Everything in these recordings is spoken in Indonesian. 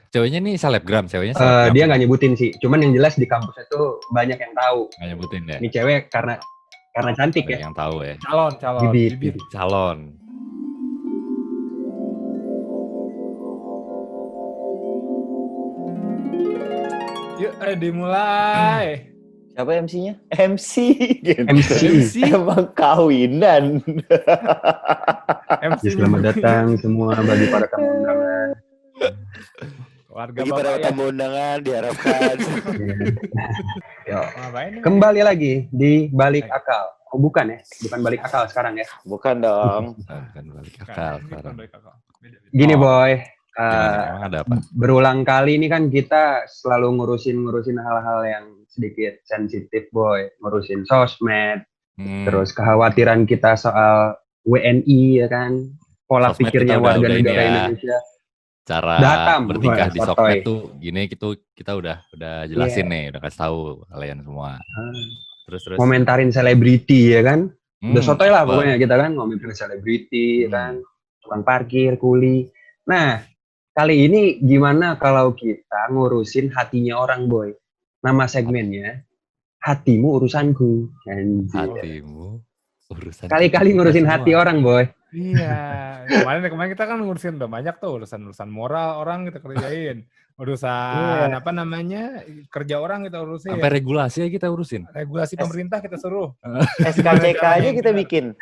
Ceweknya nih selebgram, Dia nggak nyebutin sih, cuman yang jelas di kampus itu banyak yang tahu. Nggak nyebutin ya. Ini cewek karena cantik Banyak ya. yang tahu ya. Calon, Bibit. Calon. Yuk, dimulai. Siapa MC-nya? MC. Gitu. MC. Emang kawinan. MC. Selamat datang semua bagi para tamu undangan. Warga Bagi para Bapak ya. tamu undangan diharapkan. Yo. Ngapain nih? Kembali lagi di Balik Akal. Oh bukan ya, bukan Balik Akal sekarang ya. Bukan dong. Bukan balik akal Bukan, sekarang. balik akal. Beda. Gini boy, Gimana, emang ada apa? berulang kali ini kan kita selalu ngurusin hal-hal yang sedikit sensitif boy. Ngurusin sosmed, terus kekhawatiran kita soal WNI ya kan. Pola Sosmed pikirnya kita udah warga ini negara ya. Indonesia. Cara Datam, bertingkah boy, di sotoy. sosmed tuh gini gitu kita udah jelasin nih, udah kasih tahu kalian semua. Terus Komentarin selebriti ya kan. Udah sotoy lah apa? pokoknya kita kan ngomongin selebriti ya kan. Tukang parkir, kuli. Nah, kali ini gimana kalau kita ngurusin hatinya orang boy? Nama segmennya Hatimu Urusanku. Anjir. Hatimu urusan Kali-kali kita ngurusin semua. hati orang boy. Iya. Kemarin kita kan ngurusin udah banyak tuh urusan moral orang kita kerjain. Urusan apa namanya? Kerja orang kita urusin. Sampai regulasi ya kita urusin. Regulasi pemerintah kita suruh. SKCK aja kita bikin.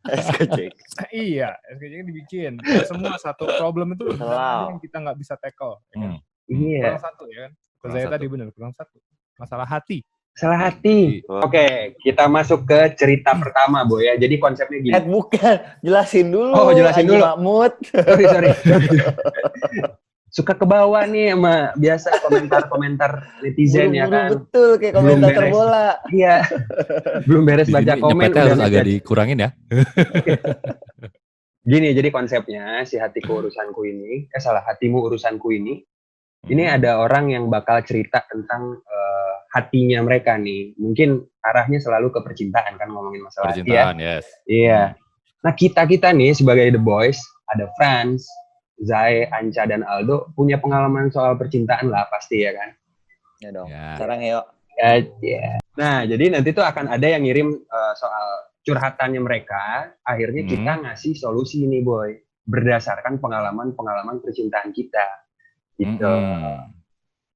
SKCK. Iya, SKJ dibikin. Semua satu problem itu Wow. yang kita nggak bisa tackle. Ya kan? Iya. Kurang satu ya kan. Kurang Saya satu. tadi benar kurang satu. Masalah hati. Salah hati. Oke, kita masuk ke cerita pertama boy ya. Jadi konsepnya gini. Bukan. Jelasin dulu. Oh, jelasin Haji dulu. Mahmud. Sorry. Suka ke bawah nih sama biasa komentar-komentar netizen ya Buru-buru kan. betul kayak Belum komentator beres. bola. Iya. Belum beres Di baca sini komen nyepetnya udah harus agak ngechat. dikurangin ya. Gini, jadi konsepnya si hatiku urusanku ini, hatimu urusanku ini ada orang yang bakal cerita tentang hatinya mereka nih. Mungkin arahnya selalu ke percintaan kan ngomongin masalah hati ya. Percintaan, yes. Iya. Nah kita nih sebagai The Boys, ada Franz, Zai, Anca, dan Aldo punya pengalaman soal percintaan lah pasti ya kan. Ya dong. Ya. Sekarang yuk. Ya. Nah jadi nanti tuh akan ada yang ngirim soal curhatannya mereka. Akhirnya kita ngasih solusi nih boy, berdasarkan pengalaman percintaan kita. Gitu.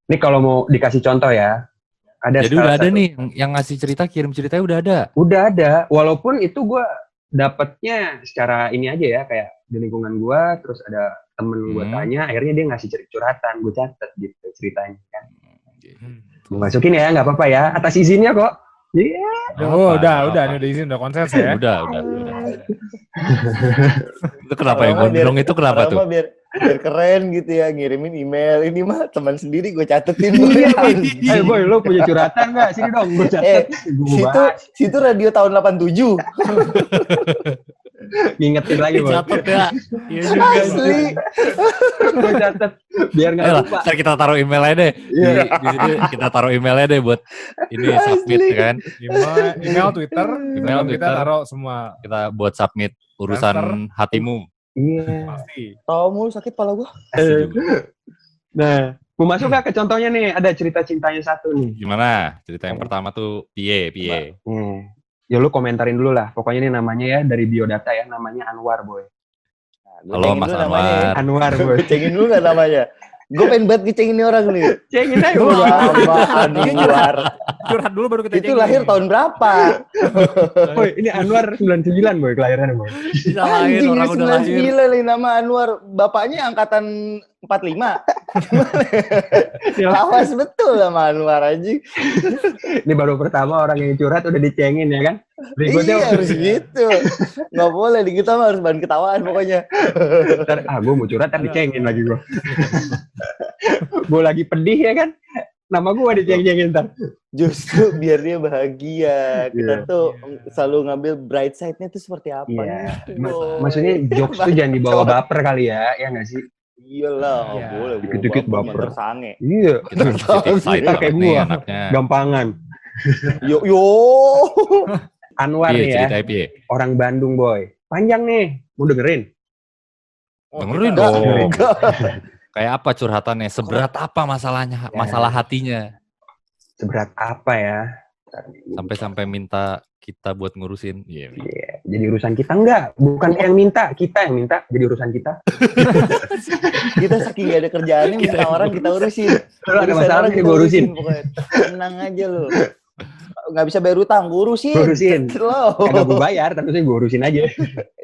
Ini kalau mau dikasih contoh ya, ada. Jadi udah ada nih yang ngasih cerita, kirim ceritanya udah ada. Udah ada, walaupun itu gue dapatnya secara ini aja ya, kayak di lingkungan gue, terus ada temen gue tanya, akhirnya dia ngasih curhatan, gue catat gitu ceritanya kan. Gue masukin ya, nggak apa-apa ya, atas izinnya kok. Iya. Udah izin, udah konsen ya. Udah. Itu kenapa yang gondrong itu kenapa tuh? Biar keren gitu ya, ngirimin email. Ini mah teman sendiri gue catetin. Iya, boy, lo punya curhatan nggak? Sini dong, gue catat. Situ radio tahun 87. Ngingetin lagi, boy. Catat ya. Iya juga. Asli. Gue catat, biar nggak Ayolah, lupa. ntar kita taruh emailnya deh. Di sini kita taruh emailnya deh buat ini submit kan. Email Twitter, Email kita Twitter. taruh semua. Kita buat submit urusan hatimu. Iya. Pasti. Tahu mulu sakit pala gue. Nah, mau masuk nggak ke contohnya nih? Ada cerita cintanya satu nih. Gimana? Cerita yang pertama tuh piye. Ya lu komentarin dulu lah. Pokoknya ini namanya ya dari biodata ya, namanya Anwar boy. Halo Mas Anwar. Anwar boy. Cengin dulu gak namanya? Gue pengen banget ngecengin ini orang nih. Cengin aja Lu boy. Anwar. Curhat dulu baru kita Itu lahir tahun berapa? Boy, ini Anwar 99 boy kelahirannya boy. Disalahin Anjing, orang ini udah lahir. 99 nih nama Anwar. Bapaknya angkatan 45. Awas betul sama Anwar anjing. Ini baru pertama orang yang curhat udah dicengin ya kan. Berikutnya Iya harus gitu. Gak boleh di kita mah harus bahan ketawaan pokoknya. ntar, gue mau curhat tapi dicengin lagi gue. Gue lagi pedih ya kan. Nama gue diceng-cengin ntar. Justru biar dia bahagia. Kita Iya. tuh selalu ngambil bright side-nya tuh seperti apa. Iya. gitu, boy. Maksudnya jokes tuh jangan dibawa baper kali ya. Ya nggak sih? Iyalah, Iya. boleh. Dikit-dikit baper. Sange. Iya. Kita positif side Ntar banget kayak nih gua. anaknya. Gampangan. Yo. Anwar Piye nih ya. ceritanya piye? Orang Bandung boy. Panjang nih. Mau dengerin? Oh, Dengerin kita- dong. Enggak. Kayak apa curhatannya? Seberat apa masalahnya? Ya. Masalah hatinya? Seberat apa ya? Sampai-sampai minta kita buat ngurusin. Iya. Iya, jadi urusan kita enggak, bukan dia yang minta, kita yang minta jadi urusan kita. Kita saking gak ada kerjaannya minta orang kita urusin. Kalau ada Urusan masalah orang kita kita urusin. pokoknya. Tenang aja lu. Nggak bisa bayar utang, gue urusin. Gua urusin. Lo. Kagak gue bayar, tapi saya gue urusin aja.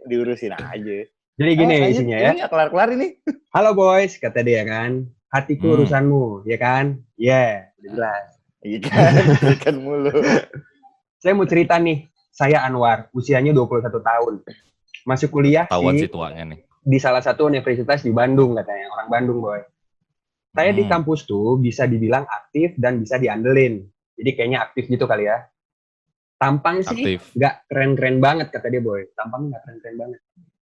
Diurusin aja. Jadi gini Lanjut, isinya ya. Ini nggak kelar-kelar ini. Halo boys, kata dia kan. Hatiku urusanmu, ya kan? Iya, udah jelas. Ikan mulu. Saya mau cerita nih. Saya Anwar, usianya 21 tahun. Masuk kuliah Tawan sih si tuanya nih. di salah satu universitas di Bandung katanya. Orang Bandung, boy. Saya di kampus tuh bisa dibilang aktif dan bisa diandelin. Jadi kayaknya aktif gitu kali ya. Tampang sih Aktif. nggak keren-keren banget kata dia, boy. Tampang nggak keren-keren banget.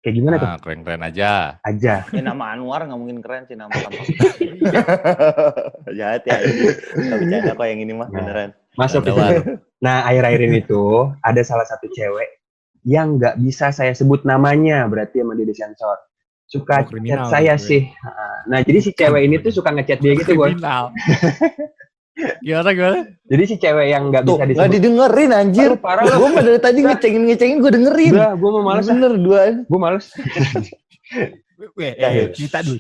Kayak gimana tuh? Nah, keren-keren aja. Aja. Ya nama Anwar nggak mungkin keren sih nama tampang. Jahat ya. Nggak bercanda kok yang ini mah beneran. Masuk ke Andalan. situ. Nah, akhir-akhir ini tuh ada salah satu cewek yang nggak bisa saya sebut namanya, berarti sama dia disensor. Suka Oh, kriminal chat saya gitu ya. sih. Nah, jadi si cewek ini tuh suka ngechat dia gitu, boy. Kriminal. Gimana? Jadi si cewek yang nggak Tuh bisa nggak disebut. didengerin anjir. Aduh, parah lu. Gue mah dari tadi ngecengin gue dengerin. Udah, gue mau males. Bener duaan. Gue males. Cerita dulu.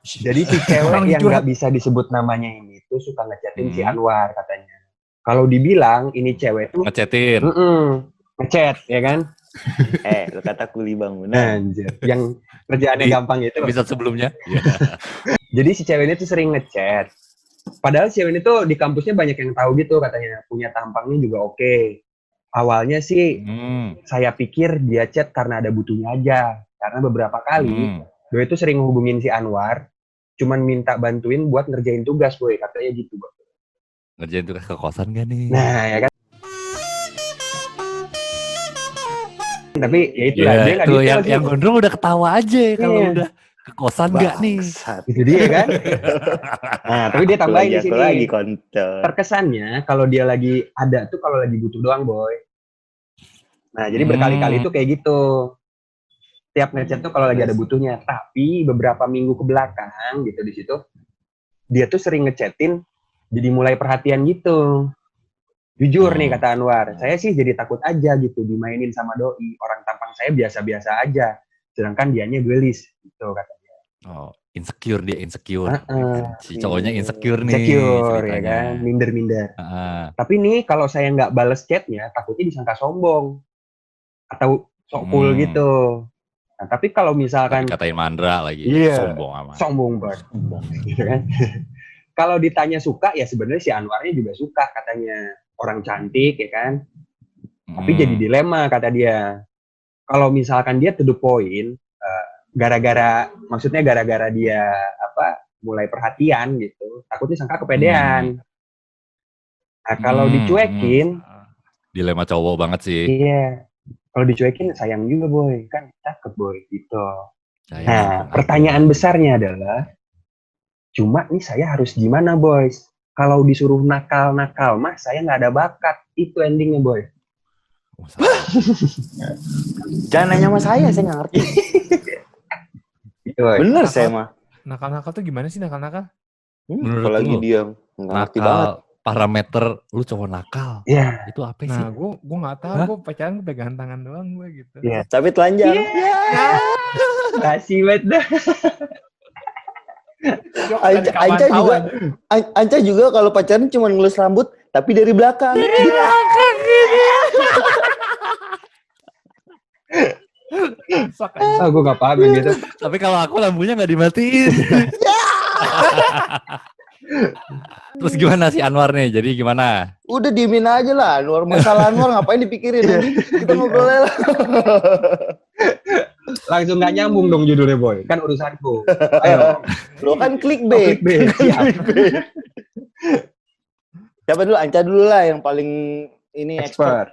Jadi si cewek Orang yang curhat. nggak bisa disebut namanya ini tuh suka ngechatin si Hmm. Anwar katanya. Kalau dibilang ini cewek tuh Ngechatin. ngechat, ya kan? Lu kata kuli bangunan. Anjir. Yang kerjaannya Di gampang itu. Episode sebelumnya. Iya. Jadi si cewek ini tuh sering ngechat. Padahal si cewek ini tuh di kampusnya banyak yang tahu gitu katanya. Punya tampangnya juga oke. Awalnya sih saya pikir dia chat karena ada butuhnya aja. Karena beberapa kali dia itu sering hubungin si Anwar. Cuman minta bantuin buat ngerjain tugas, boy. Katanya gitu, boy. Ngerjain tugas ke kosan gak nih? Nah, ya kan. Tapi ya itu lah. Ya, Dia nggak tuh detail sih. yang gondrong udah ketawa aja kalau Iya. udah ke kosan gak nih? Bangsat. Itu dia kan. Nah, tapi dia tambahin di Aku sini. lagi kontol. Terkesannya kalau dia lagi ada tuh kalau lagi butuh doang, boy. Nah, jadi berkali-kali tuh kayak gitu. Tiap ngechat tuh kalau lagi ada butuhnya. Tapi beberapa minggu ke belakang gitu di situ, dia tuh sering ngechatin, jadi mulai perhatian gitu. Jujur nih kata Anwar, saya sih jadi takut aja gitu dimainin sama doi. Orang tampang saya biasa-biasa aja, sedangkan dianya gelis gitu katanya. Oh, insecure dia, insecure. Heeh. Si cowoknya insecure nih. Insecure ya ceritanya. kan, minder-minder. Heeh. Tapi nih kalau saya nggak bales chatnya, takutnya disangka sombong atau sok cool gitu. Nah, tapi kalau misalkan Katain Mandra lagi, Iya. sombong amat. sombong banget, gitu kan. Kalau ditanya suka, ya sebenarnya si Anwarnya juga suka katanya. Orang cantik ya kan. Tapi jadi dilema kata dia. Kalau misalkan dia to the point, maksudnya gara-gara dia mulai perhatian gitu, takutnya sangka kepedean. Nah, kalau dicuekin, dilema cowok banget sih. iya. Kalau dicuekin sayang juga, boy. Kan cakep, boy, gitu. Sayang, Nah, benar. pertanyaan besarnya adalah, cuma nih saya harus gimana, boys? Kalau disuruh nakal-nakal mah saya nggak ada bakat. Itu endingnya, boy. Oh, salah. Jangan nanya sama saya nggak ngerti. Gitu, boy. Bener saya mah. Nakal-nakal tuh gimana sih nakal-nakal? Menurut Apalagi lu, dia nggak ngerti banget. nakal, parameter lu cowok nakal. Iya. Itu apa sih? Nah, gue nggak tahu. Gue pacaran gue pegangan tangan doang gue gitu. Iya. Tapi telanjang. Kasih banget dah. Anca juga kalau pacaran cuma ngelus rambut, tapi dari belakang. Gue gak paham yang gitu. Tapi kalau aku lampunya nggak dimatiin. Terus gimana si Anwar nih? Jadi gimana? Udah diemin aja lah. Masalah Anwar ngapain dipikirin? Kita ngobrol lah. Langsung gak nyambung dong judulnya, boy. Kan urusanku. Ayo. Lo kan clickbait. Clickbait, siap. Siapa dulu? Anca dulu lah yang paling ini expert.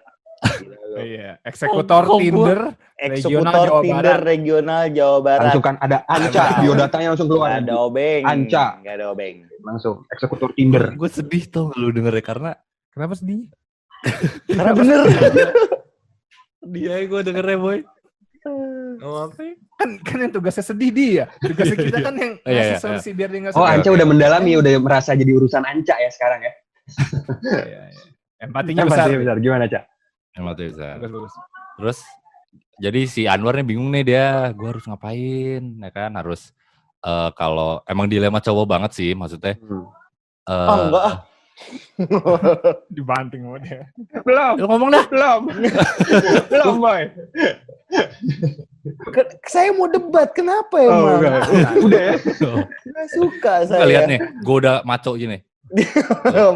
Iya, eksekutor Kok gua- Tinder, Eksekutor Jawa Tinder Barat. regional Jawa Barat. Langsung kan ada Anca. Biodatanya langsung keluar. Gak ada obeng. Anca. Gak ada obeng. Langsung. Eksekutor Tinder. Gue sedih tuh lu dengernya karena Kenapa sedih? Karena bener. dia gue dengernya boy. Kan yang tugasnya sedih dia. Tugasnya kita kan yang ngasih solusi biar dia nggak sedih. Oh, Anca udah mendalami, udah merasa jadi urusan Anca ya sekarang ya. Iya. Empatinya besar. Gimana, Cak? Empati besar. Bagus. Terus jadi si Anwar nih bingung nih dia, gue harus ngapain, ya kan? Harus kalau emang dilema cowok banget sih, maksudnya. Enggak. Dibanting sama dia. Belum. Lu ngomong dah. Belum, Boy. Saya mau debat, kenapa emang? Udah ya. Nggak suka Gak saya. lihat nih, gue udah maco gini.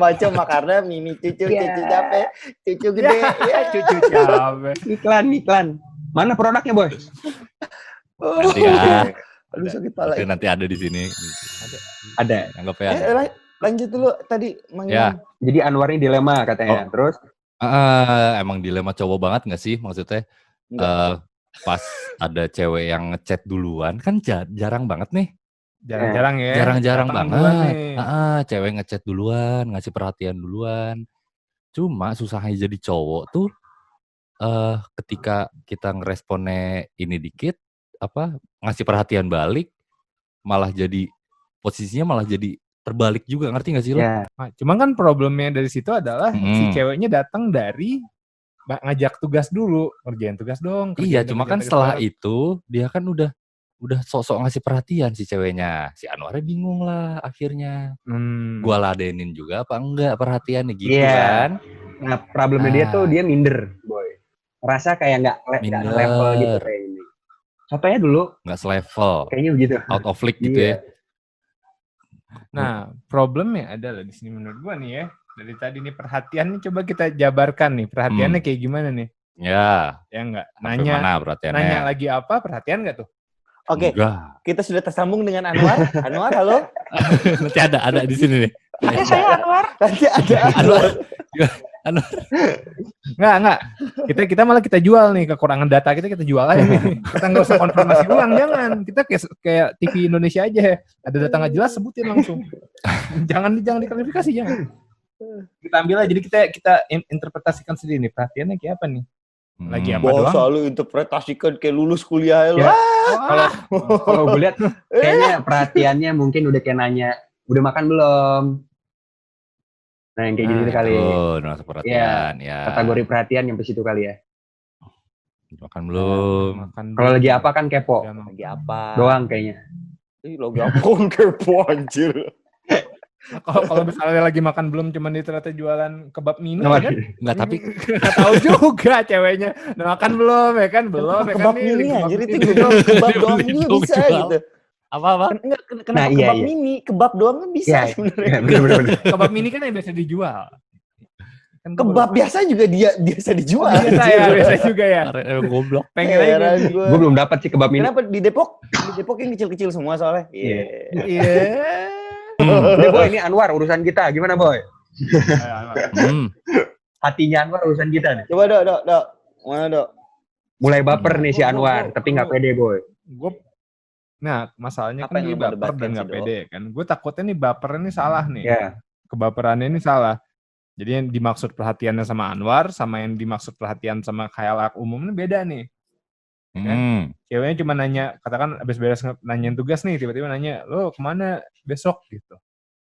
Macam karena Mimi cucu capek, cucu gede, ya Cucu capek. Iklan. Mana produknya, Boy? Nanti ya. Aduh sakit pala. Oke, nanti ada di sini. Ada. Anggap ya. Ada. Lanjut dulu tadi Ya. Jadi Anwar ini dilema katanya. Terus? Emang dilema cowok banget nggak sih? Maksudnya pas ada cewek yang ngechat duluan kan jarang banget nih. Jarang-jarang ya. Jarang-jarang Datang banget. Cewek ngechat duluan, ngasih perhatian duluan. Cuma susahnya jadi cowok tuh ketika kita ngeresponnya ini dikit, ngasih perhatian balik, malah jadi posisinya malah jadi terbalik juga, ngerti gak sih lo? Ya. Nah, cuman kan problemnya dari situ adalah si ceweknya datang dari ngajak tugas dulu, ngerjain tugas dong. Iya, cuma kan setelah itu dia kan udah sok-sok ngasih perhatian si ceweknya. Si Anwarnya bingung lah akhirnya. Gua ladenin juga apa enggak perhatiannya gitu kan. Nah, problemnya dia tuh dia minder, Boy. Rasa kayak nggak level gitu kayak ini. Contohnya dulu. Nggak selevel. Kayaknya begitu. Out of league gitu ya. Nah, problemnya adalah di sini menurut gua nih ya. Dari tadi nih perhatian nih coba kita jabarkan nih. Perhatiannya kayak gimana nih? Ya. Ya enggak. Nanya lagi apa? Perhatian enggak tuh? Oke, kita sudah tersambung dengan Anwar. Anwar, halo. Nanti ada di sini nih. Saya Anwar. Nanti ada Anwar. Enggak. Kita malah kita jual nih, kekurangan data kita jual aja nih. Kita nggak usah konfirmasi ulang, jangan. Kita kayak TV Indonesia aja. Ada data nggak jelas sebutin langsung. jangan diklarifikasi, jangan. Kita ambil aja, jadi kita interpretasikan sendiri nih. Perhatiannya kayak apa nih? Lagi apa doang? Selalu interpretasikan kayak lulus kuliah lo. Ya. Kalau gue lihat kayaknya perhatiannya mungkin udah kayak nanya, udah makan belum? Nah, yang kayak gitu kali. Nasa perhatian, ya. Kategori perhatian yang ke situ kali ya. Makan belum? Kalau lagi apa kan kepo. Lagi apa? Doang kayaknya. Lagi apa kepo anjir. Kalau misalnya lagi makan belum, cuman dia ternyata jualan kebab mini kan? Enggak, tapi nggak tahu juga ceweknya. Nah, makan belum ya kan? Belum ya kan? Kebab mini anjir itu kebab doang juga bisa gitu. Apa? Kenapa kebab mini? Kebab doang kan bisa sebenarnya. Bener. Kebab mini kan yang biasa dijual. Kan kebab biasa juga biasa dijual. Biasa juga ya. Goblok. Pengen aja gue belum dapat sih kebab mini. Kenapa di Depok yang kecil-kecil semua soalnya? Iya. Ini Boy, ini Anwar urusan kita. Gimana Boy? Hatinya Anwar urusan kita nih. Coba Dok. Mana Dok? Mulai baper nih si Anwar, tapi nggak pede Boy. Nah, masalahnya kan dia baper dan nggak pede kan. Gue takutnya nih bapernya ini salah nih. Kebaperannya ini salah. Jadi yang dimaksud perhatiannya sama Anwar, sama yang dimaksud perhatian sama khayal umum ini beda nih. Kan? Ceweknya cuma nanya, katakan abis beres nanyain tugas nih, tiba-tiba nanya, lo kemana besok gitu.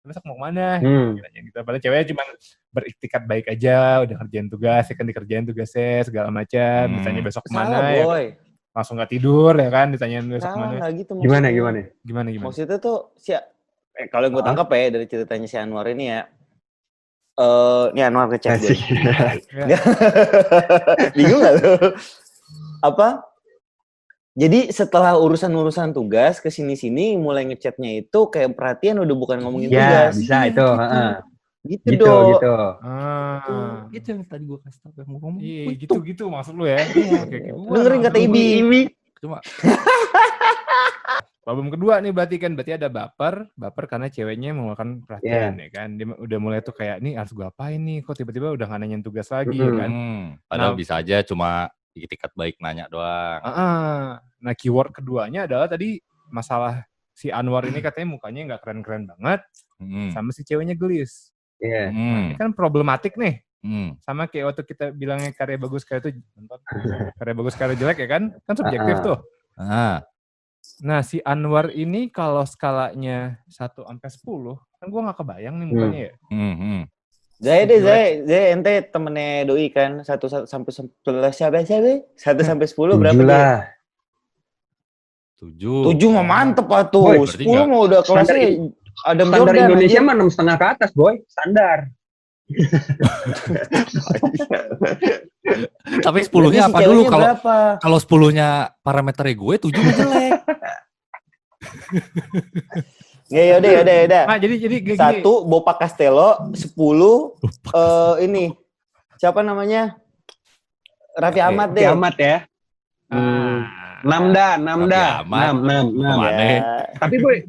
Besok mau kemana? Gitu. Padahal ceweknya cuma beriktikat baik aja, udah kerjain tugas, ya kan dikerjain tugasnya segala macam. Ditanya besok kemana, salah, ya kan? Langsung nggak tidur ya kan, ditanyain besok kemana. Gitu, Gimana? Maksudnya tuh kalau yang gue tangkap ya dari ceritanya si Anwar ini ya. Ini Anwar ngechat gue. Bingung gak lo? Jadi setelah urusan tugas kesini-sini mulai ngechatnya itu kayak perhatian udah bukan ngomongin tugas. Ya bisa itu. Gitu dong. Gitu yang tadi gue kasih tau ngomong. Iya gitu maksud lu ya. Dengerin kata Ibi. Cuma problem kedua nih berarti ada baper karena ceweknya mengeluarkan perhatian ya kan. Dia udah mulai tuh kayak nih harus gue apain nih, kok tiba-tiba udah nggak nanyain tugas lagi ya kan. Padahal bisa aja cuma itikat baik nanya doang. Nah keyword keduanya adalah tadi masalah si Anwar ini katanya mukanya nggak keren-keren banget, sama si ceweknya gelis. Nah, ini kan problematik nih. Sama kayak waktu kita bilangnya karya bagus karya itu karya bagus karya jelek ya kan subjektif tuh. Nah, si Anwar ini kalau skalanya 1 sampai 10, kan gue nggak kebayang nih mukanya ya. Zai ente temennya Doi kan 1 sampai 11 siapa? 1 sampai 10 berapa dia? 7 mah mantep lah tuh. 10 mah udah kelasnya Adam Standar Jordan Indonesia aja. mah 6,5 ke atas, boy. Standar. Tapi 10-nya apa dulu? Berapa? Kalau 10-nya parameternya gue, 7 mah jelek. Ya udah. Nah, jadi gini. 1 Bopa Castello, 10 ini siapa namanya? Raffi Ahmad deh. Raffi Ahmad ya. 6 dah. Ya. Tapi boy,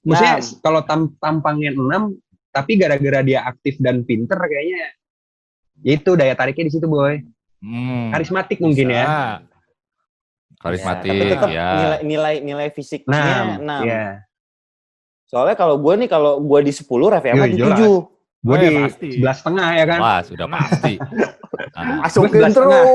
maksudnya kalau tampangnya 6, tapi gara-gara dia aktif dan pinter kayaknya, itu daya tariknya di situ boy. Karismatik mungkin ya. Karismatik. Tapi tetap nilai fisiknya 6. Yeah. Soalnya kalau gue di 10, Raffi Ahmad di 7. Gue di 11,5 ya kan. Wah, sudah pasti. Masukin terus.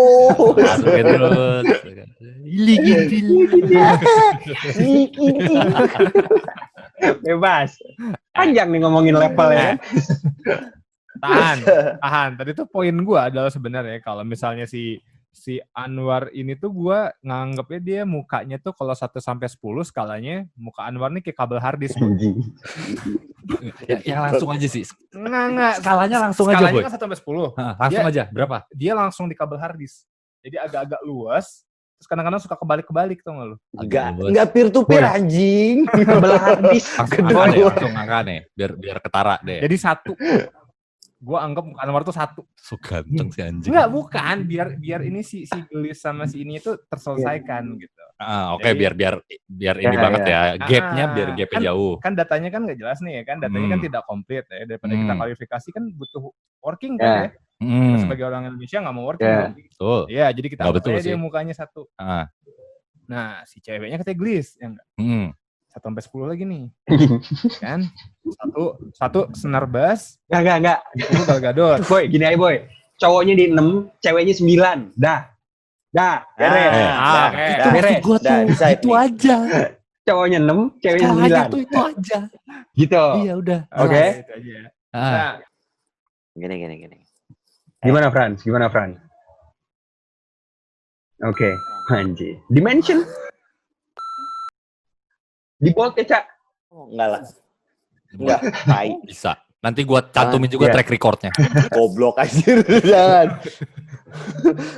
Bebas. Panjang nih ngomongin level ya. Tahan. Tadi tuh poin gue adalah sebenarnya kalau misalnya si Anwar ini tuh gue nganggepnya dia mukanya tuh kalau 1 sampai 10 skalanya muka Anwar nih kayak kabel harddisk. Ya langsung aja sih. Enggak. Skalanya langsung aja, Boy. Skalanya kan 1 sampai 10. Langsung aja. Berapa? Dia langsung di kabel harddisk. Jadi agak-agak luas. Terus kadang-kadang suka kebalik-kebalik tau gak lu? Enggak peer to peer anjing. Kabel harddisk. Langsung angka nih. Biar ketara deh. Jadi 1. Gue anggap muka Anwar tuh 1. So ganteng si anjing. Enggak, bukan. Biar ini si Gelis sama si ini itu terselesaikan gitu. Oke, biar ini banget ya. Gapnya biar gapnya jauh. Kan datanya kan nggak jelas nih ya kan. Datanya kan tidak komplit ya. Daripada kita klarifikasi kan butuh working kan ya. Kita sebagai orang Indonesia nggak mau working. Betul. Iya, jadi kita anggap aja dia mukanya 1. Nah, si ceweknya katanya Gelis. Ya enggak? 1 sampai 10 lagi nih. Kan? Satu senar bass. Enggak. Itu Gal Gadot. Boy, gini aja boy. Cowoknya di 6, ceweknya 9. Dah. Beres. Beres. Gua tuh itu aja. Cowoknya 6, ceweknya 9. Itu aja. Gitu. Iya udah. Oke. Itu aja. Nah. Gini. Gimana Frans? Oke. Anjir. Dimension. Di bold ya, Cak? Enggak lah. Enggak. Bisa. Nanti gua cantumin juga track recordnya. Goblok aja. Jangan.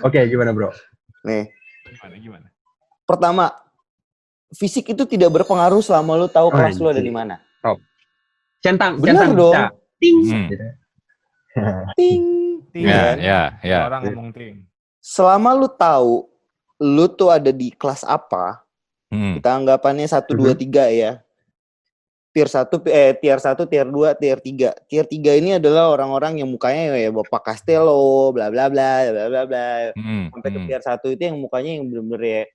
Oke, gimana bro? Nih. Gimana? Pertama, fisik itu tidak berpengaruh selama lu tahu kelas lu ada di mana. Top. Centang dong. Ting. Ting. Ya. Orang ngomong ting. Selama lu tahu lu tuh ada di kelas apa, kita anggapannya 1, 2, 3 ya. Tier 1, tier 2, tier 3. Tier 3 ini adalah orang-orang yang mukanya ya Bapak Castello, bla bla bla. Sampai ke tier 1 itu yang mukanya yang bener-bener ya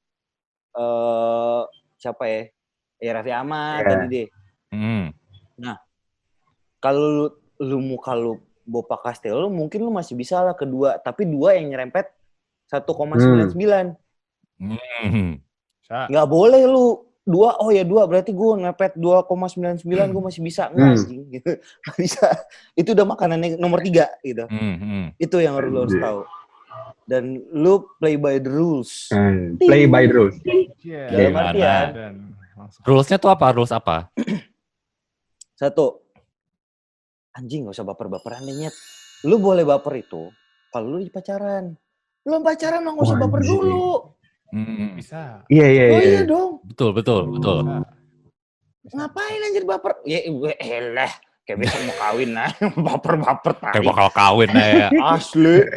siapa ya? Ya Raffi Ahmad tadi deh. Nah, kalau lu muka lu Bapak Castello mungkin lu masih bisa lah kedua, tapi 2 yang nyerempet 1,99. Nggak boleh lu 2 berarti gue ngepet 2,99 gue masih bisa nggak gitu. Nggak bisa. Itu udah makanannya nomor 3 gitu. Itu yang lu harus tahu. Dan lu play by the rules. Play by the rules. Dalam artian. Rules-nya tuh apa? Rules apa? 1. Anjing gak usah baper-baperan deh nyet. Lu boleh baper itu kalau lu di pacaran. Belum pacaran mah gak usah baper dulu. Bisa. Iya. Dong. Betul. Ngapain anjir baper? Ya elah, kayak besok mau kawin nah, baper tai. Kayak bakal kawin ya. Asli.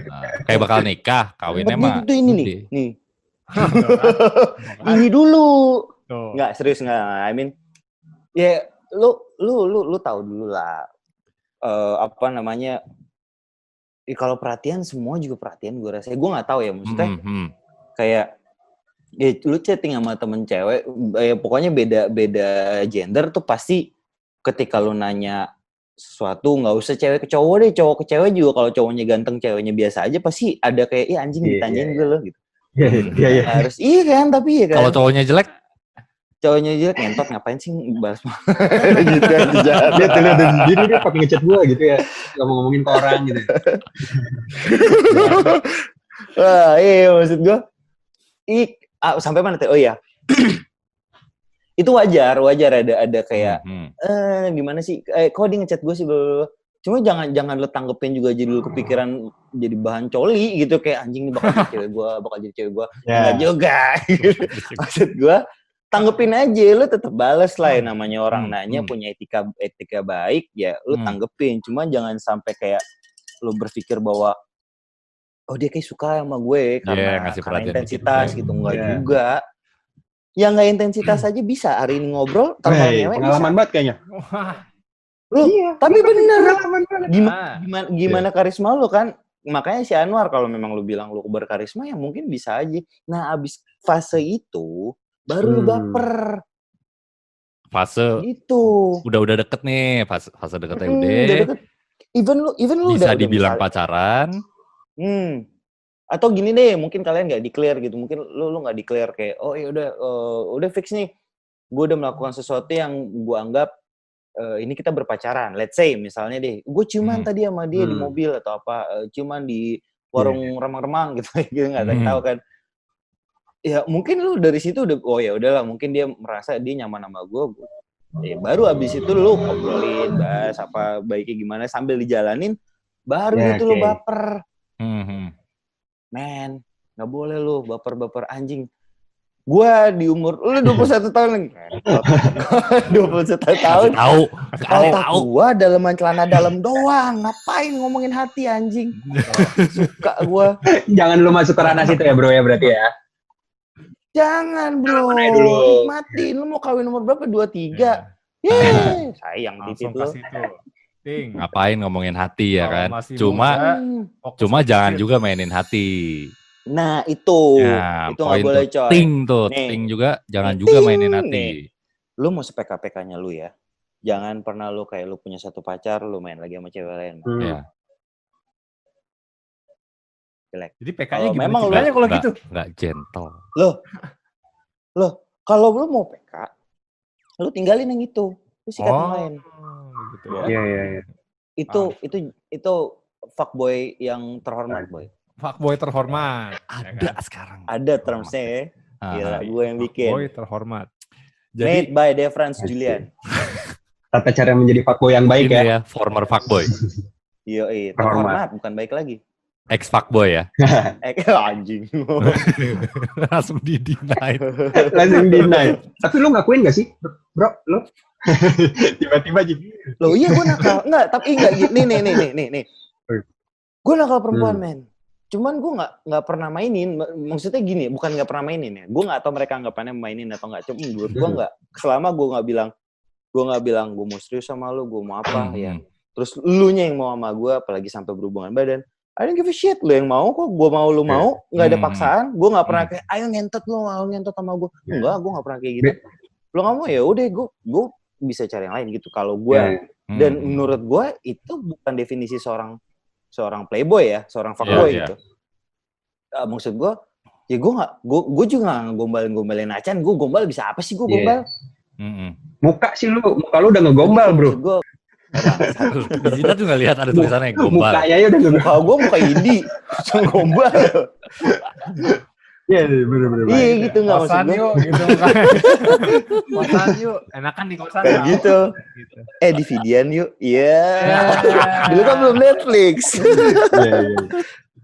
Kayak bakal nikah, kawinnya mah. Itu ini nih. Ini dulu. Enggak, serius enggak. I mean ya lu tahu dulu lah. Apa namanya? Kalau perhatian semua juga perhatian gue rasa. Gue enggak tahu ya maksudnya. Kayak ya lu chatting sama temen cewek, ya pokoknya beda gender tuh pasti ketika lu nanya sesuatu nggak usah cewek ke cowok deh, cowok ke cewek juga kalau cowoknya ganteng ceweknya biasa aja pasti ada kayak anjing ditanyain gue loh gitu. Iya. Harus iya kan, tapi ya kan. Kalau cowoknya jelek cowoknya jelek ngentot ngapain sih bahas gitu aja. Dia terlihat dari sendiri dia pakai ngechat gue gitu ya, nggak mau ngomongin ke orang gitu. Wah, iya maksud gue, sampai mana tuh? Oh iya, itu wajar ada kayak gimana sih? Kok dia ngechat gue sih? Cuma jangan lo tanggepin juga jadi lo kepikiran jadi bahan coli gitu, kayak anjing nih bakal jadi cewek gue. Enggak juga. Maksud gue, tanggepin aja, lo tetap balas lah ya, namanya orang nanya punya etika baik ya, lo tanggepin. Cuma jangan sampai kayak lo berpikir bahwa oh dia kayak suka sama gue karena intensitas gitu, enggak juga. Ya nggak intensitas aja bisa hari ini ngobrol, kalau ngewe pengalaman banget kayaknya. Lu, tapi bener. Gimana karisma lu kan? Makanya si Anwar kalau memang lu bilang lu berkarisma ya mungkin bisa aja. Nah, abis fase itu baru lu baper. Fase itu udah deket nih, fase deketnya udah. Deket. Even lu bisa udah dibilang pacaran. Atau gini deh, mungkin kalian nggak declare gitu. Mungkin lu nggak declare kayak oh ya udah fix nih. Gue udah melakukan sesuatu yang gue anggap ini kita berpacaran, let's say misalnya deh, gue ciuman tadi sama dia di mobil atau apa, ciuman di warung remang-remang gitu, nggak tahu kan. Ya mungkin lu dari situ udah, oh ya udahlah, mungkin dia merasa dia nyaman sama gue. Ya baru abis itu lu ngobrolin, bahas apa baiknya gimana sambil dijalanin, baru itu lu baper. Men, nggak boleh lu baper anjing. Gua di umur lu 21 tahun lagi. 21 tahun. Tahu. Gua daleman celana dalam doang. Ngapain ngomongin hati anjing? Suka gua. Jangan lu masuk ke ranah situ ya, Bro ya, berarti ya. Jangan, Bro. Nikmatin. Lu mau kawin umur berapa? 23. Yeay, sayang titit lu. Ngapain ngomongin hati ya kan? Cuma jangan juga mainin hati. Nah itu nggak boleh coy. Ting juga jangan juga mainin hati. Lu mau sepeka-pekanya lu ya, jangan pernah lu kayak lu punya satu pacar, lu main lagi sama cewek lain. Jelek. Jadi PK-nya gimana? Memang lu kalau gitu nggak gentle. Loh, kalau lu mau PK, lu tinggalin yang itu, lu sikat yang lain. Gitu ya. Iya. Itu fuckboy yang terhormat, boy. Fuckboy terhormat. Ada sekarang. Ada termsnya ya. Gila, gue yang bikin. Fuckboy terhormat. Made by De France Julian. Tata cara menjadi fuckboy yang baik ya. Former fuckboy. Iya, terhormat, bukan baik lagi. Ex fuckboy ya. Anjing. Langsung di-deny. Tapi lu ngakuin gak sih, Bro? Lu? Tiba-tiba jadi. Loh iya gue nakal. Enggak, tapi enggak nih. Gue nakal perempuan, men. Cuman gue nggak pernah mainin. Maksudnya gini, bukan nggak pernah mainin ya. Gue nggak tahu mereka anggapannya mainin atau nggak. Cuma menurut gue nggak. Selama gue nggak bilang gue mau serius sama lu, gue mau apa ya. Terus lu nya yang mau sama gue, apalagi sampai berhubungan badan. I don't give a shit. Lu yang mau kok. Gue mau, lu mau. Nggak ada paksaan. Gue nggak pernah kayak, ayo ngentot lu, mau ngentot sama gue. Enggak, gue nggak pernah kayak gitu. Lu nggak mau ya udah, gue bisa cari yang lain gitu. Kalau gue dan menurut gue itu bukan definisi seorang playboy ya, seorang fuckboy gitu. Maksud gue, ya gue juga gombalin acan. Gue gombal bisa apa sih gue gombal? Muka lu udah ngegombal, Bro. Di Zita tuh nggak lihat ada tulisannya gombal. Mukanya ya udah muka gue muka indie, gombal. Iya, bener-bener. Iya gitu nggak maksud gue. Kosan yuk, enakan di kosan. Gitu. Di Vidian yuk. Iya. Dulu kan belum Netflix.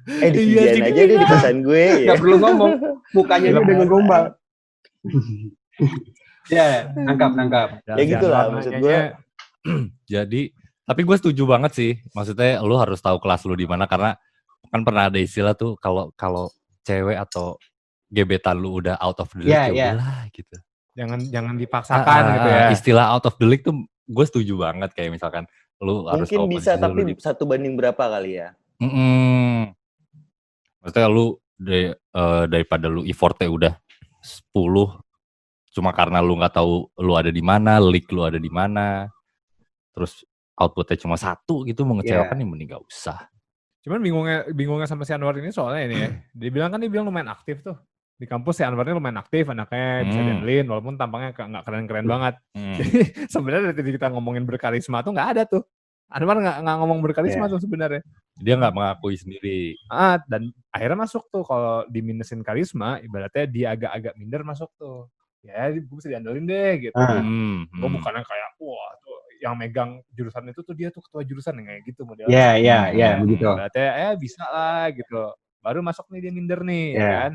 Di Vidian aja deh di kosan gue. Nggak perlu ngomong, mukanya udah ngegombal. Ya, nangkap. Ya gitulah maksud gue. Jadi, tapi gue setuju banget sih. Maksudnya lu harus tahu kelas lu di mana, karena kan pernah ada istilah tuh kalau cewek atau gebetan lu udah out of the league lah gitu. Jangan dipaksakan gitu ya. Istilah out of the league tuh gue setuju banget, kayak misalkan lu harus mungkin bisa tapi 1 banding berapa kali ya. Maksudnya lu daripada lu effortnya udah 10 cuma karena lu nggak tahu lu ada di mana, league lu ada di mana, terus outputnya cuma 1 gitu, mengecewakan, ya mending gak usah. Cuman bingungnya sama si Anwar ini soalnya ini ya. Dia bilang lumayan aktif tuh. di kampus si Anwarnya lumayan aktif, anaknya bisa diandelin, walaupun tampangnya nggak keren-keren banget. Jadi sebenarnya dari kita ngomongin berkarisma tuh nggak ada tuh. Anwar nggak ngomong berkarisma tuh sebenarnya. Dia nggak mengakui sendiri. Dan akhirnya masuk tuh kalau diminusin karisma, ibaratnya dia agak-agak minder masuk tuh. Ya, gue bisa diandelin deh gitu. Gue bukannya kayak, wah tuh yang megang jurusan itu tuh dia tuh ketua jurusan kayak gitu modelnya. Iya, begitu. Ibaratnya bisa lah gitu. Baru masuk nih dia minder nih, ya kan.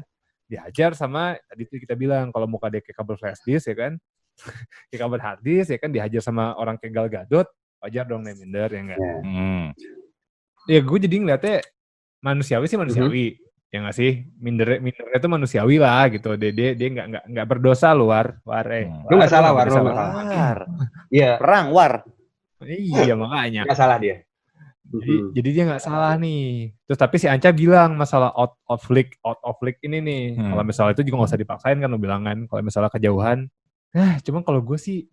Dihajar sama, tadi tuh kita bilang, kalau muka dia kayak kabel flash disk ya kan, kayak kabel hard disk ya kan, dihajar sama orang kayak Gal Gadot, wajar dong nih minder ya enggak? Ya gue jadi ngeliatnya manusiawi sih manusiawi, ya nggak sih? Mindernya itu manusiawi lah gitu, dia nggak berdosa lu War. Lu nggak salah War, lu nggak salah. Iya. Perang War. Iya makanya. Nggak salah dia. Jadi dia nggak salah nih. Terus tapi si Anca bilang masalah out of league ini nih. Kalau misalnya itu juga nggak usah dipaksain kan lo bilang kan. Kalau misalnya kejauhan. Cuma kalau gue sih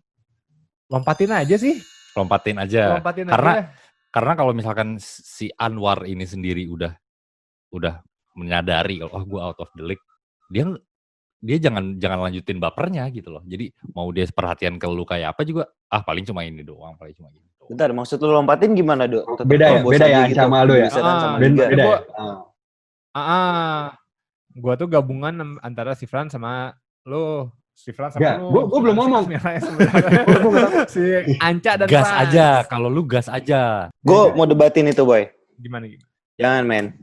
lompatin aja sih. Lompatin aja. Karena kalau misalkan si Anwar ini sendiri udah menyadari kalau gue out of the league, dia jangan lanjutin bapernya gitu loh. Jadi mau dia perhatian ke lu kayak apa juga, paling cuma ini doang, paling cuma ini. Bentar, maksud lu lompatin gimana, Dok? Beda ya gitu. Sama lu ya? Beda ya? Gua tuh gabungan antara si Fran sama lu. Si Fran sama lu. Gue belum ngomong. Si Anca dan gas Fran. aja, kalau lu gas aja. Gue mau debatin itu, Boy. Gimana? Jangan, men.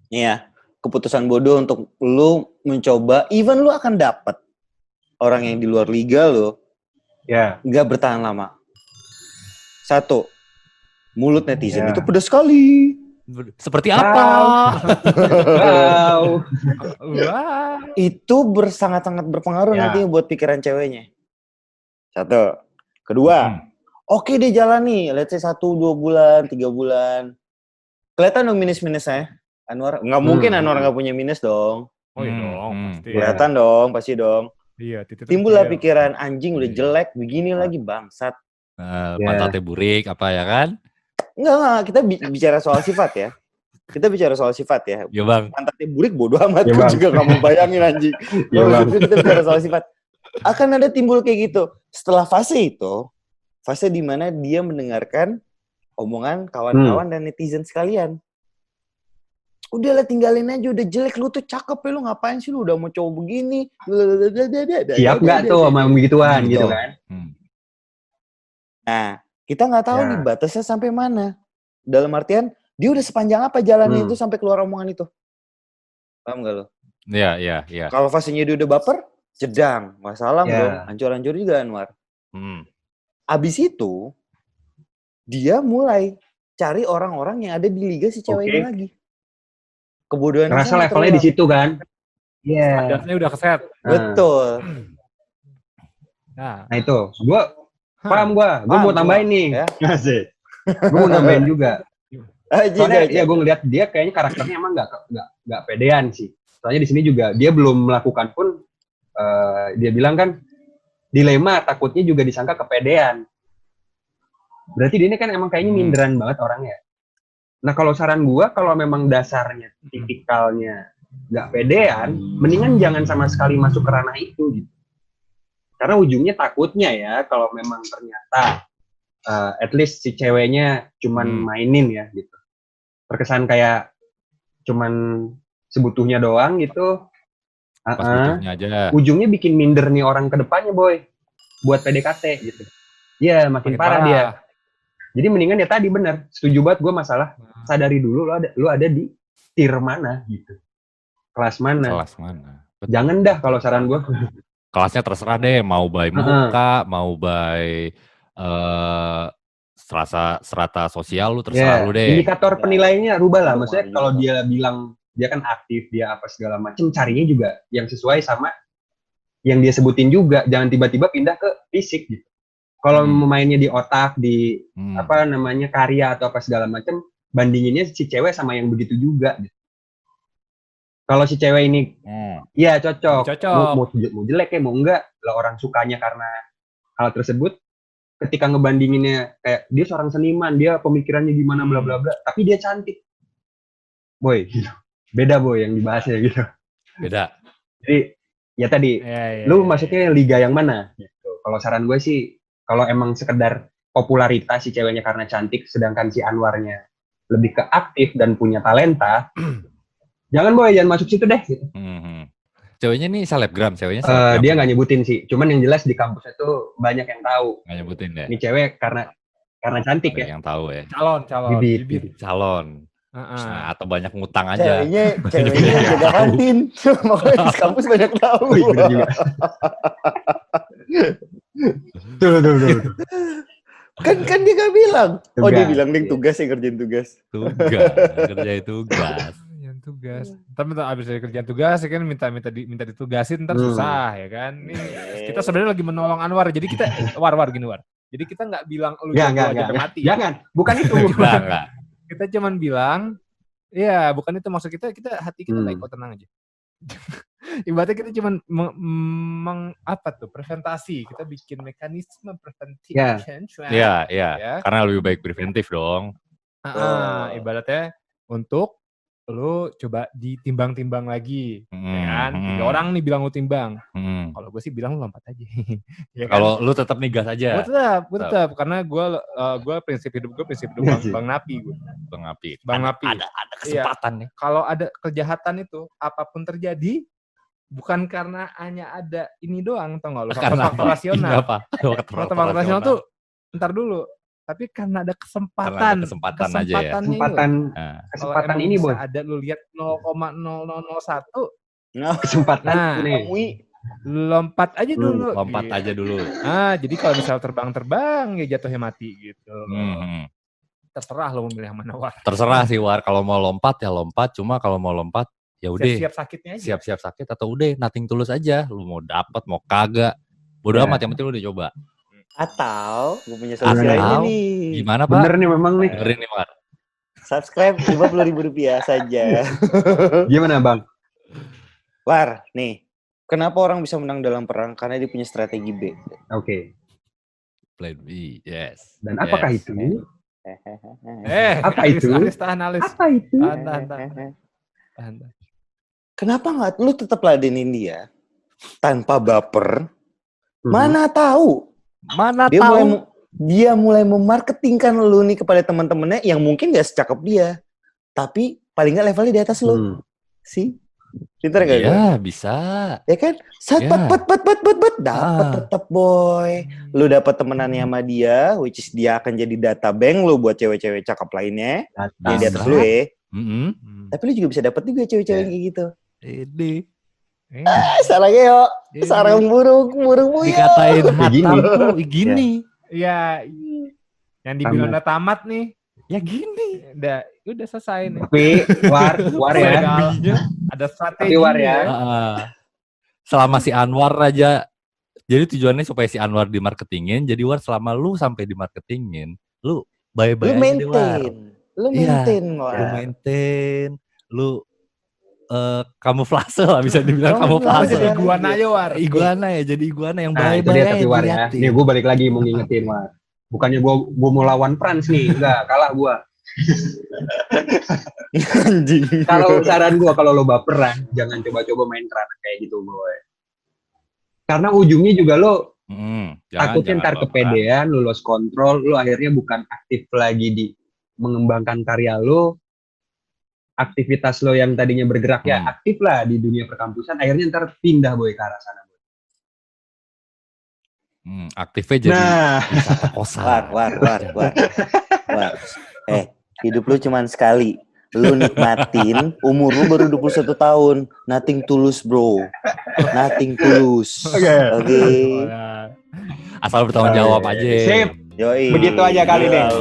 Iya, keputusan bodoh untuk lu mencoba, even lu akan dapat orang yang di luar liga lu. Ya. Nggak bertahan lama. Satu, mulut netizen itu pedas sekali. Seperti apa? Wow. Itu sangat-sangat berpengaruh nanti buat pikiran ceweknya. Satu. Kedua, oke deh jalani. Let's say 1, 2 bulan, 3 bulan. Kelihatan dong minus-minusnya, Anwar. Nggak mungkin Anwar nggak punya minus dong. Oh iya dong, pasti. Kelihatan dong, pasti dong. Iya, timbullah pikiran anjing udah jelek, begini lagi bangsat. Pantatnya burik apa ya kan? Enggak, kita bicara soal sifat ya. Kita bicara soal sifat ya. Iya bang. Pantatnya burik bodo amat, gue juga gak mau bayangin anjing. Kita bicara soal sifat. Akan ada timbul kayak gitu. Setelah fase itu, fase di mana dia mendengarkan omongan kawan-kawan dan netizen sekalian. Udahlah tinggalin aja, udah jelek, lu tuh cakep ya, lu ngapain sih, lu udah mau cowok begini. Siap gak tuh sama begituan gitu kan. Nah, kita nggak tahu nih batasnya sampai mana. Dalam artian, dia udah sepanjang apa jalannya itu sampai keluar omongan itu. Paham gak lo? Iya. Kalau fasenya dia udah baper, jedang. Masalah dong, hancur-hancur juga Anwar. Abis itu, dia mulai cari orang-orang yang ada di liga si cewek ini lagi. Kebodohan. Rasa levelnya di situ kan. Iya. Dasarnya udah keset. Betul. Nah itu, paham gue mau tambahin nih. Ngasih. Gue mau nambahin juga. Soalnya gue ngeliat dia kayaknya karakternya emang nggak pedean sih. Soalnya di sini juga dia belum melakukan pun dia bilang kan dilema, takutnya juga disangka kepedean. Berarti dia ini kan emang kayaknya minderan banget orangnya. Nah kalau saran gue, kalau memang dasarnya tipikalnya nggak pedean, mendingan jangan sama sekali masuk ke ranah itu gitu. Karena ujungnya takutnya ya, kalau memang ternyata at least si ceweknya cuman mainin ya gitu. Terkesan kayak cuman sebutuhnya doang gitu. Sebutuhnya aja. Ujungnya bikin minder nih orang ke depannya, Boy. Buat PDKT gitu. Iya, makin parah dia. Jadi mendingan ya tadi bener. Setuju banget gue masalah. Sadari dulu lu ada di tier mana gitu. Kelas mana. Betul. Jangan dah kalau saran gue. Kelasnya terserah deh, mau by muka, mau by strata sosial, lu terserah lu deh. Indikator penilaiannya rubah lah. Maksudnya kalau dia bilang dia kan aktif, dia apa segala macam, carinya juga yang sesuai sama yang dia sebutin juga. Jangan tiba-tiba pindah ke fisik gitu. Kalau mainnya di otak, di apa namanya karya atau apa segala macam, bandinginnya si cewek sama yang begitu juga. Gitu. Kalau si cewek ini, ya cocok. Mau jelek ya, mau enggak. Lah orang sukanya karena hal tersebut. Ketika ngebandinginnya kayak dia seorang seniman, dia pemikirannya gimana bla bla bla, tapi dia cantik. Boy, gitu. Beda boy yang dibahasnya gitu. Beda. Jadi ya tadi, lu maksudnya liga yang mana? Gitu. Kalau saran gue sih, kalau emang sekedar popularitas si ceweknya karena cantik, sedangkan si Anwarnya lebih ke aktif dan punya talenta, jangan masuk situ deh. Gitu. Ceweknya nih selebgram, dia nggak nyebutin sih, cuman yang jelas di kampus itu banyak yang tahu. Nggak nyebutin deh. Ini cewek karena cantik banyak ya. yang tahu ya. Bibit. Calon. Nah, atau banyak ngutang aja. Ceweknya jaga kantin. Makanya di kampus banyak tahu. Bener juga. Tuh. Kan dia gak bilang. Tugas. Oh dia bilang dia tugas ya, kerjain tugas. Kerjain tugas. Ntar abis dari kerjaan tugas ya kan minta ditugasin ntar susah ya kan. Nih kita sebenarnya lagi menolong Anwar. Jadi kita War gini. Jadi kita nggak bilang lu jago mati. Jangan, bukan itu. Kita cuman bilang, ya bukan itu maksud kita hati kita baik kok, tenang aja. Ibaratnya kita cuman presentasi, kita bikin mekanisme prevention. Iya. Karena lebih baik preventif dong. Ibaratnya untuk lu coba ditimbang-timbang lagi, ya kan? 3 orang nih bilang lu timbang. Kalau gue sih bilang lu lompat aja. Ya kan? Kalau lu tetap nih gas aja. Gue tetap karena gue prinsip hidup Bang Napi gue. Bang Napi. Ada kesempatan nih. Kalau ada kejahatan itu apapun terjadi bukan karena hanya ada ini doang, tau nggak lu? Faktor rasional. Faktor rasional tuh ntar dulu. Tapi karena ada kesempatan aja ya. Kesempatan ini Boy. Ada lu lihat 0,0001 kesempatan nih. Lompat aja dulu. Aja dulu. Jadi kalau misalnya terbang ya jatuhnya mati gitu. Terserah lo mau milih yang mana, War. Terserah sih, War. Kalau mau lompat ya lompat. Cuma kalau mau lompat ya udah. Siap-siap sakitnya aja. Siap-siap sakit atau udah nothing tulus aja. Lu mau dapat mau kagak. Bodo amat, yang penting lu udah coba. Atau gue punya solusi lainnya nih. Gimana Pak? Bener nih memang nih. Dengerin nih War. Subscribe Rp50.000 saja. Gimana Bang? War, nih. Kenapa orang bisa menang dalam perang? Karena dia punya strategi B. Oke. Plan B, yes. Dan apakah itu? Apa itu? Tahan. Kenapa nggak lu tetap ladenin dia tanpa baper? Mana tahu dia mulai memarketingkan lu nih kepada teman-temannya yang mungkin gak secakep dia, tapi paling nggak levelnya di atas lu. Pintar gak? Iya, bisa. Ya kan? Dapat tetap boy. Lu dapat temenannya sama dia, which is dia akan jadi data bank lu buat cewek-cewek cakep lainnya. Yang di atas lu ya. Tapi lu juga bisa dapat juga cewek-cewek kayak gitu. Sarangnya yo, sarang burung buyut. Dikatain hatam gini. Iya. Yang dibilang udah tamat nih. Ya gini. Udah selesai nih. Tapi war ya. Ada strategi. Tapi war ya. Selama si Anwar aja. Jadi tujuannya supaya si Anwar dimarketingin. Jadi War selama lu sampai dimarketingin, lu bye-bye aja deh War. Lu maintain. Lu maintain. Lu kamuflase lah bisa dibilang kamuflase. Jadi iguana ya War. Iguana ya, jadi iguana yang baik-baik. Itu dia tapi War ya. Nih gue balik lagi mau ngingetin War. Bukannya gue mau lawan France nih, enggak, kalah gue. Kalau saran gue kalau lo baperan, jangan coba-coba main keras kayak gitu boy. Karena ujungnya juga lo takutnya ntar kepedean, lo lost control, lo akhirnya bukan aktif lagi di mengembangkan karya lo. Aktivitas lo yang tadinya bergerak ya aktif lah di dunia perkampusan, akhirnya ntar pindah boy ke arah sana boy. Aktifnya jadi wisata kosan. War. Hidup lu cuman sekali. Lu nikmatin, umur lu baru 21 tahun. Nothing tulus bro. Nothing tulus. Oke. Asal bertanggung jawab aja. Sip. Yoi. Begitu aja kali nih.